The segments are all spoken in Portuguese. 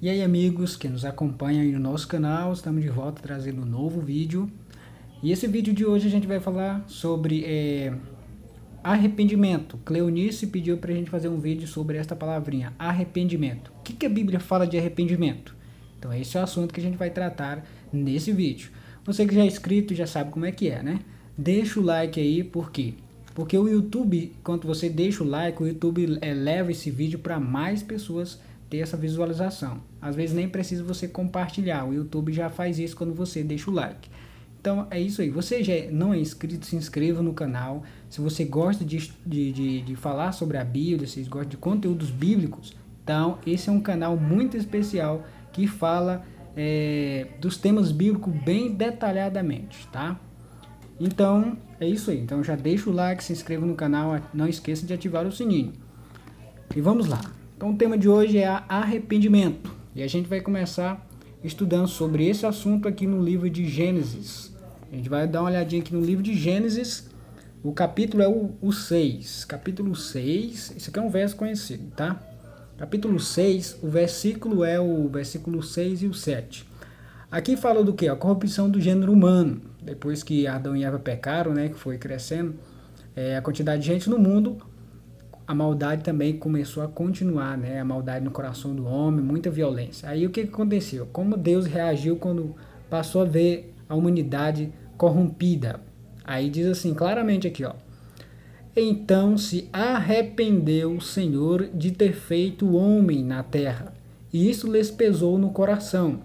E aí, amigos que nos acompanham aí no nosso canal, estamos de volta trazendo um novo vídeo. E esse vídeo de hoje a gente vai falar sobre arrependimento. Cleonice pediu para a gente fazer um vídeo sobre esta palavrinha, arrependimento. O que a Bíblia fala de arrependimento? Então esse é o assunto que a gente vai tratar nesse vídeo. Você que já é inscrito já sabe como é que é, né? Deixa o like aí, por quê? Porque o YouTube, quando você deixa o like, o YouTube leva esse vídeo para mais pessoas ter essa visualização. Às vezes nem precisa você compartilhar, o YouTube já faz isso quando você deixa o like. Então é isso aí, você já não é inscrito, se inscreva no canal. Se você gosta de falar sobre a Bíblia, se gosta de conteúdos bíblicos, então esse é um canal muito especial que fala dos temas bíblicos bem detalhadamente, tá? Então é isso aí, então já deixa o like, se inscreva no canal, não esqueça de ativar o sininho. E vamos lá. Então o tema de hoje é arrependimento. E a gente vai começar estudando sobre esse assunto aqui no livro de Gênesis. A gente vai dar uma olhadinha aqui no livro de Gênesis. O capítulo é o 6. Capítulo 6, esse aqui é um verso conhecido, tá? Capítulo 6, o versículo é o versículo 6 e o 7. Aqui fala do que? A corrupção do gênero humano. Depois que Adão e Eva pecaram, né, que foi crescendo, a quantidade de gente no mundo, a maldade também começou a continuar, né? A maldade no coração do homem, muita violência. Aí o que aconteceu? Como Deus reagiu quando passou a ver a humanidade corrompida? Aí diz assim, claramente aqui, ó. Então se arrependeu o Senhor de ter feito o homem na terra, e isso lhes pesou no coração.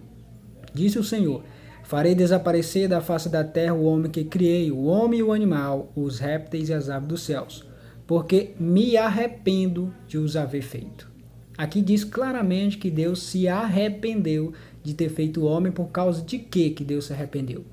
Disse o Senhor, farei desaparecer da face da terra o homem que criei, o homem e o animal, os répteis e as aves dos céus, porque me arrependo de os haver feito. Aqui diz claramente que Deus se arrependeu de ter feito o homem. Por causa de que Deus se arrependeu?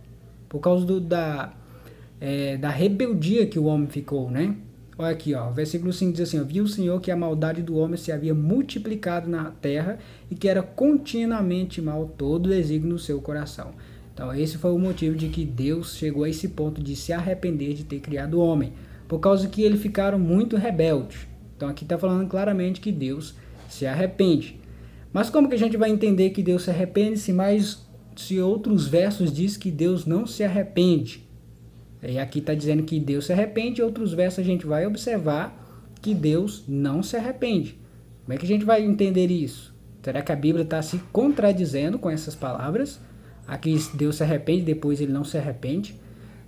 Por causa da rebeldia que o homem ficou, né? Olha aqui, ó, versículo 5 diz assim, ó, viu o Senhor que a maldade do homem se havia multiplicado na terra e que era continuamente mal todo o desígnio do seu coração. Então esse foi o motivo de que Deus chegou a esse ponto de se arrepender de ter criado o homem. Por causa que eles ficaram muito rebeldes. Então aqui está falando claramente que Deus se arrepende. Mas como que a gente vai entender que Deus se arrepende se outros versos diz que Deus não se arrepende? E aqui está dizendo que Deus se arrepende, e outros versos a gente vai observar que Deus não se arrepende. Como é que a gente vai entender isso? Será que a Bíblia está se contradizendo com essas palavras? Aqui Deus se arrepende, depois ele não se arrepende.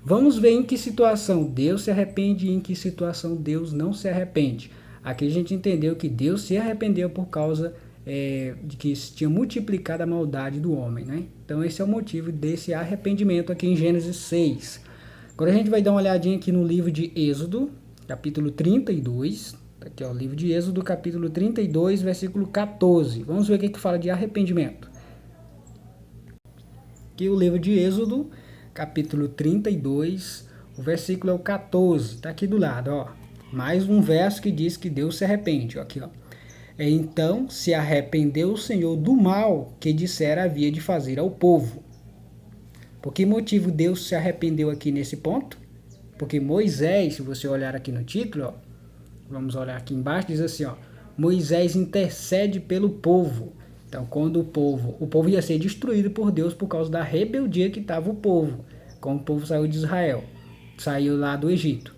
Vamos ver em que situação Deus se arrepende e em que situação Deus não se arrepende. Aqui a gente entendeu que Deus se arrependeu por causa de que tinha multiplicado a maldade do homem, né? Então esse é o motivo desse arrependimento aqui em Gênesis 6. Agora a gente vai dar uma olhadinha aqui no livro de Êxodo, capítulo 32. Aqui ó, o livro de Êxodo, capítulo 32, versículo 14. Vamos ver o que fala de arrependimento. Aqui o livro de Êxodo, capítulo 32, o versículo é o 14. Está aqui do lado, ó. Mais um verso que diz que Deus se arrepende. Ó, aqui, ó. Então se arrependeu o Senhor do mal que dissera havia de fazer ao povo. Por que motivo Deus se arrependeu aqui nesse ponto? Porque Moisés, se você olhar aqui no título, ó, vamos olhar aqui embaixo, diz assim, ó, Moisés intercede pelo povo. Então, quando o povo ia ser destruído por Deus por causa da rebeldia que estava o povo, quando o povo saiu de Israel, saiu lá do Egito.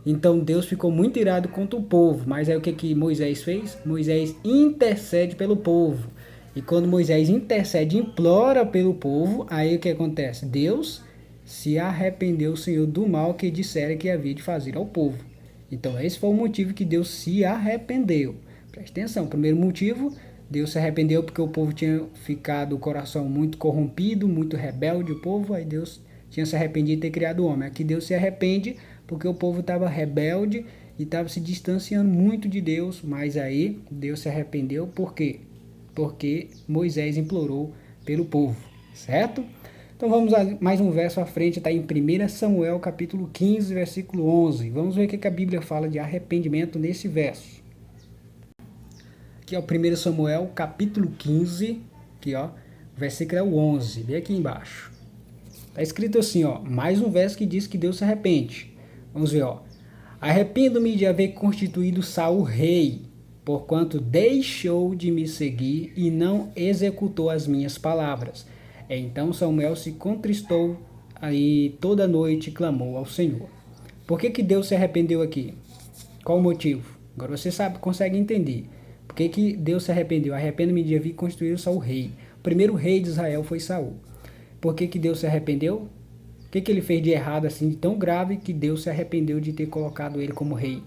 Então, Deus ficou muito irado contra o povo, mas aí o que Moisés fez? Moisés intercede pelo povo. E quando Moisés intercede, implora pelo povo, aí o que acontece? Deus se arrependeu, o Senhor, do mal que dissera que havia de fazer ao povo. Então esse foi o motivo que Deus se arrependeu. Preste atenção, primeiro motivo, Deus se arrependeu porque o povo tinha ficado o coração muito corrompido, muito rebelde, o povo, aí Deus tinha se arrependido de ter criado o homem. Aqui Deus se arrepende porque o povo estava rebelde e estava se distanciando muito de Deus, mas aí Deus se arrependeu por quê? Porque Moisés implorou pelo povo, certo? Então vamos a mais um verso à frente, está em 1 Samuel capítulo 15, versículo 11. Vamos ver o que a Bíblia fala de arrependimento nesse verso. Aqui é o 1 Samuel capítulo 15, aqui ó, versículo é o 11, vê aqui embaixo. Está escrito assim, ó, mais um verso que diz que Deus se arrepende. Vamos ver, ó. Arrependo-me de haver constituído Saul rei, porquanto deixou de me seguir e não executou as minhas palavras. Então Samuel se contristou e toda noite clamou ao Senhor. Por que Deus se arrependeu aqui? Qual o motivo? Agora você sabe, consegue entender. Por que Deus se arrependeu? Arrependo-me de vir construir Saul rei. O primeiro rei de Israel foi Saul. Por que Deus se arrependeu? O que ele fez de errado assim, de tão grave, que Deus se arrependeu de ter colocado ele como rei?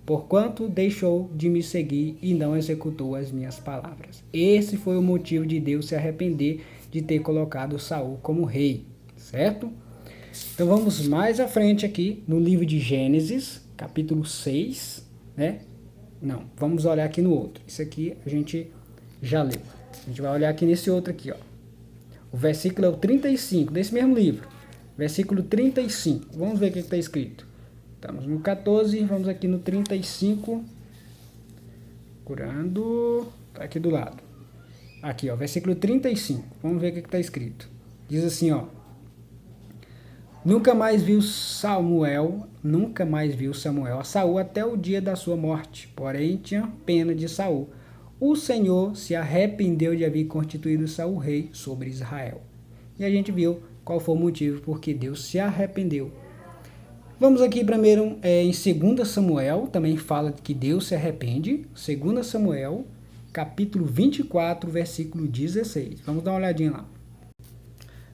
Porquanto deixou de me seguir e não executou as minhas palavras. Esse foi o motivo de Deus se arrepender de ter colocado Saul como rei, certo? Então vamos mais à frente aqui no livro de Gênesis, capítulo 6, né? Não, vamos olhar aqui no outro. Isso aqui a gente já leu. A gente vai olhar aqui nesse outro aqui, ó. O versículo é o 35 desse mesmo livro. Versículo 35. Vamos ver o que está escrito. Estamos no 14, vamos aqui no 35. Curando. Está aqui do lado. Aqui, ó, versículo 35. Vamos ver o que está escrito. Diz assim, ó. Nunca mais viu Samuel a Saul até o dia da sua morte, porém tinha pena de Saul. O Senhor se arrependeu de haver constituído Saul rei sobre Israel. E a gente viu qual foi o motivo porque Deus se arrependeu. Vamos aqui primeiro em 2 Samuel, também fala que Deus se arrepende. 2 Samuel, capítulo 24, versículo 16. Vamos dar uma olhadinha lá.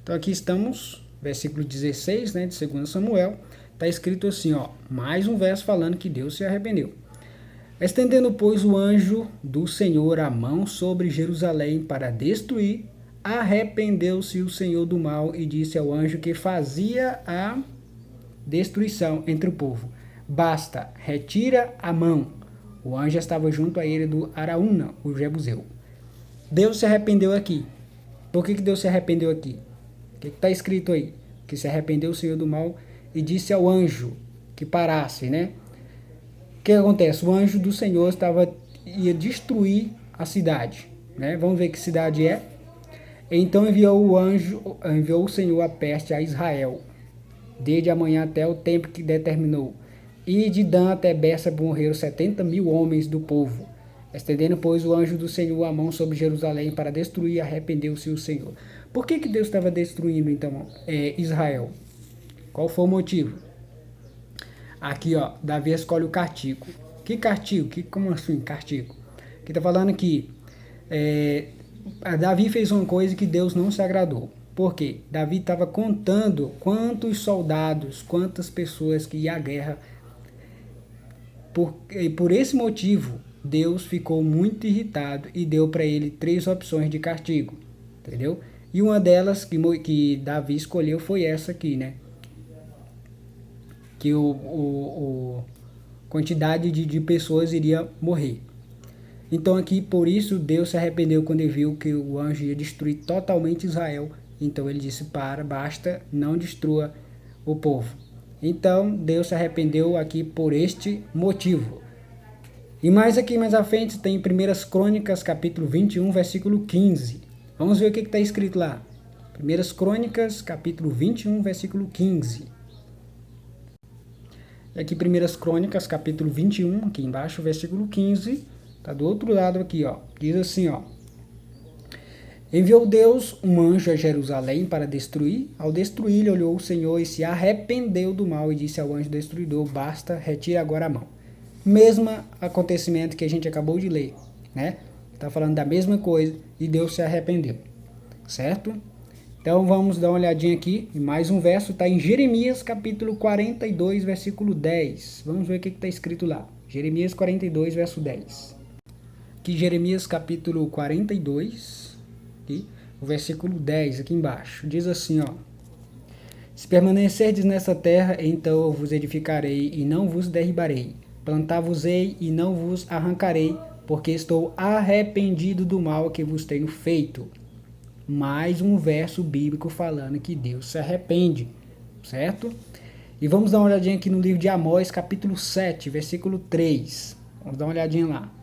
Então aqui estamos, versículo 16, né, de 2 Samuel. Está escrito assim, ó, mais um verso falando que Deus se arrependeu. Estendendo, pois, o anjo do Senhor a mão sobre Jerusalém para destruir, arrependeu-se o Senhor do mal e disse ao anjo que fazia a destruição entre o povo: basta, retira a mão. O anjo estava junto a ele do Araúna, o Jebuseu. Deus se arrependeu aqui. Por que Deus se arrependeu aqui? O que está escrito aí? Que se arrependeu o Senhor do mal e disse ao anjo que parasse, né? O que acontece? O anjo do Senhor ia destruir a cidade, né? Vamos ver que cidade é. Então enviou o Senhor a peste a Israel, desde amanhã até o tempo que determinou. E de Dan até Bessa morreram 70.000 homens do povo. Estendendo, pois, o anjo do Senhor a mão sobre Jerusalém para destruir, arrependeu-se o Senhor. Por que Deus estava destruindo, então, Israel? Qual foi o motivo? Aqui, ó, Davi escolhe o castigo. Que castigo? Como assim, castigo? Aqui está falando que Davi fez uma coisa que Deus não se agradou. Por quê? Davi estava contando quantos soldados, quantas pessoas que iam à guerra. Por esse motivo, Deus ficou muito irritado e deu para ele 3 opções de castigo. Entendeu? E uma delas que Davi escolheu foi essa aqui, né? Que quantidade de pessoas iria morrer. Então aqui, por isso, Deus se arrependeu quando ele viu que o anjo ia destruir totalmente Israel. Então ele disse, basta, não destrua o povo. Então Deus se arrependeu aqui por este motivo. E mais aqui, mais à frente, tem 1 Crônicas, capítulo 21, versículo 15. Vamos ver o que está escrito lá. 1 Crônicas, capítulo 21, versículo 15. E aqui 1 Crônicas, capítulo 21, aqui embaixo, versículo 15. Está do outro lado aqui, ó. Diz assim, ó. Enviou Deus um anjo a Jerusalém para destruir. Ao destruir, olhou o Senhor e se arrependeu do mal e disse ao anjo destruidor, basta, retire agora a mão. Mesmo acontecimento que a gente acabou de ler, né? Está falando da mesma coisa e Deus se arrependeu, certo? Então vamos dar uma olhadinha aqui. E mais um verso está em Jeremias capítulo 42, versículo 10. Vamos ver o que está escrito lá. Jeremias 42, verso 10. Aqui Jeremias capítulo 42, aqui, o versículo 10 aqui embaixo. Diz assim, ó. Se permanecerdes nessa terra, então eu vos edificarei e não vos derribarei. Plantar-vos-ei e não vos arrancarei, porque estou arrependido do mal que vos tenho feito. Mais um verso bíblico falando que Deus se arrepende, certo? E vamos dar uma olhadinha aqui no livro de Amós, capítulo 7, versículo 3. Vamos dar uma olhadinha lá.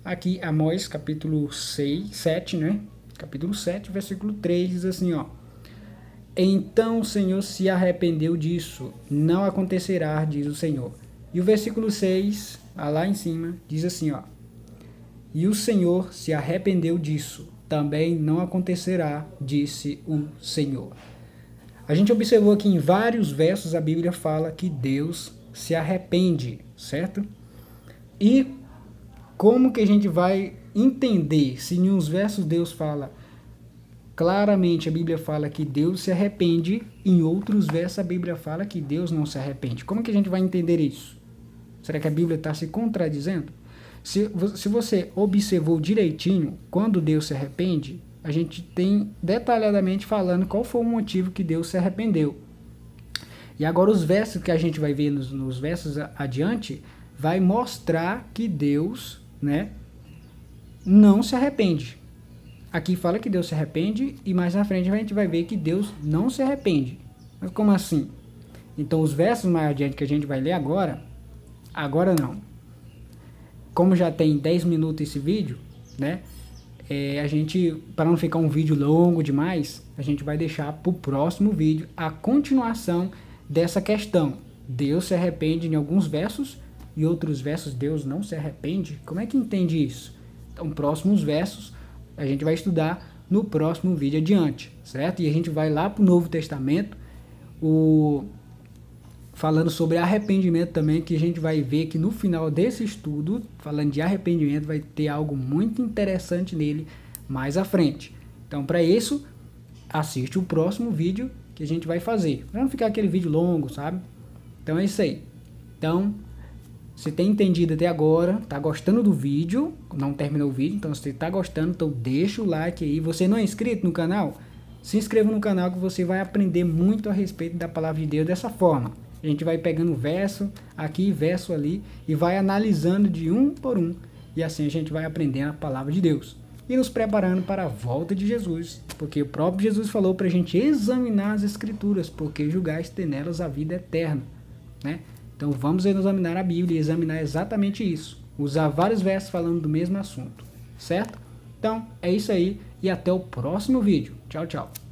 Aqui, Amós, capítulo 7, né? Capítulo 7, versículo 3, diz assim, ó. Então o Senhor se arrependeu disso, não acontecerá, diz o Senhor. E o versículo 6, lá em cima, diz assim, ó: e o Senhor se arrependeu disso, também não acontecerá, disse o Senhor. A gente observou que em vários versos a Bíblia fala que Deus se arrepende, certo? E como que a gente vai entender se em uns versos Deus fala claramente, a Bíblia fala que Deus se arrepende, em outros versos a Bíblia fala que Deus não se arrepende? Como que a gente vai entender isso? Será que a Bíblia está se contradizendo? Se você observou direitinho, quando Deus se arrepende, a gente tem detalhadamente falando qual foi o motivo que Deus se arrependeu. E agora os versos que a gente vai ver nos versos adiante, vai mostrar que Deus, né, não se arrepende. Aqui fala que Deus se arrepende e mais na frente a gente vai ver que Deus não se arrepende. Mas como assim? Então os versos mais adiante que a gente vai ler agora não. Como já tem 10 minutos esse vídeo, né? A gente, para não ficar um vídeo longo demais, a gente vai deixar para o próximo vídeo a continuação dessa questão. Deus se arrepende em alguns versos e outros versos Deus não se arrepende. Como é que entende isso? Então, próximos versos a gente vai estudar no próximo vídeo adiante, certo? E a gente vai lá para o Novo Testamento, falando sobre arrependimento também, que a gente vai ver que no final desse estudo, falando de arrependimento, vai ter algo muito interessante nele mais à frente. Então, para isso, assiste o próximo vídeo que a gente vai fazer, para não ficar aquele vídeo longo, sabe? Então é isso aí. Então, se tem entendido até agora, tá gostando do vídeo, não terminou o vídeo, então se você tá gostando, então deixa o like aí. Você não é inscrito no canal? Se inscreva no canal que você vai aprender muito a respeito da palavra de Deus dessa forma. A gente vai pegando verso aqui, verso ali, e vai analisando de um por um. E assim a gente vai aprendendo a palavra de Deus. E nos preparando para a volta de Jesus. Porque o próprio Jesus falou para a gente examinar as Escrituras, porque julgaste ter nelas a vida eterna, né? Então vamos examinar a Bíblia e examinar exatamente isso. Usar vários versos falando do mesmo assunto, certo? Então é isso aí e até o próximo vídeo. Tchau, tchau.